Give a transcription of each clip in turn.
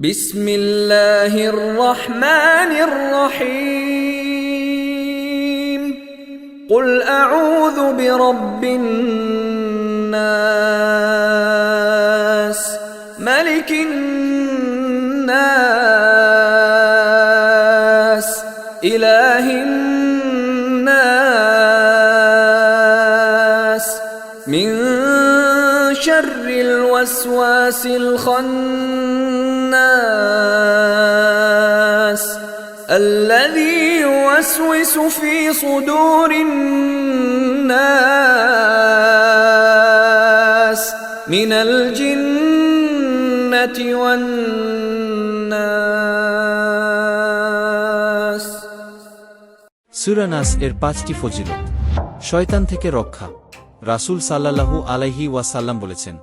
বিসমিল্লাহির রহমানির রহিম। কুল আউযু বিরাব্বিন নাস, মালিকিন নাস, ইলাহিন নাস, মিন শাররিল ওয়াসওয়াসিল খান্নাস, الذي يوسوس في صدور الناس من الجنة والناس। সূরা নাস এর ৫টি ফজিলত। শয়তান থেকে রক্ষা। রাসূল সাল্লাল্লাহু আলাইহি ওয়াসাল্লাম বলেছেন,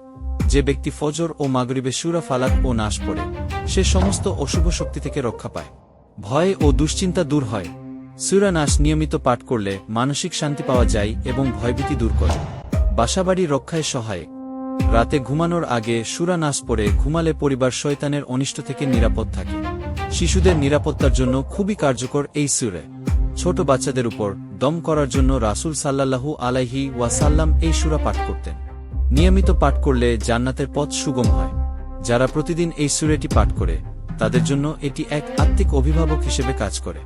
যে ব্যক্তি ফজর ও মাগরিবে সূরা ফালাক ও নাস পড়ে সে সমস্ত অশুভ শক্তি থেকে রক্ষা পায়, ভয় ও দুশ্চিন্তা দূর হয়। সূরা নাস নিয়মিত পাঠ করলে মানসিক শান্তি পাওয়া যায় এবং ভয়ভীতি দূর করে। বাসাবাড়ি রক্ষায় সহায়ক। রাতে ঘুমানোর আগে সূরা নাস পড়ে ঘুমালে পরিবার শয়তানের অনিষ্ট থেকে নিরাপদ থাকে। শিশুদের নিরাপত্তার জন্য খুবই কার্যকর এই সূরা। ছোট বাচ্চাদের উপর দম করার জন্য রাসূল সাল্লাল্লাহু আলাইহি ওয়াসাল্লাম এই সূরা পাঠ করতেন। নিয়মিত পাঠ করলে জান্নাতের পথ সুগম হয়। যারা প্রতিদিন এই সূরাটি পাঠ করে তাদের জন্য এটি এক আত্মিক অভিভাবক হিসেবে কাজ করে।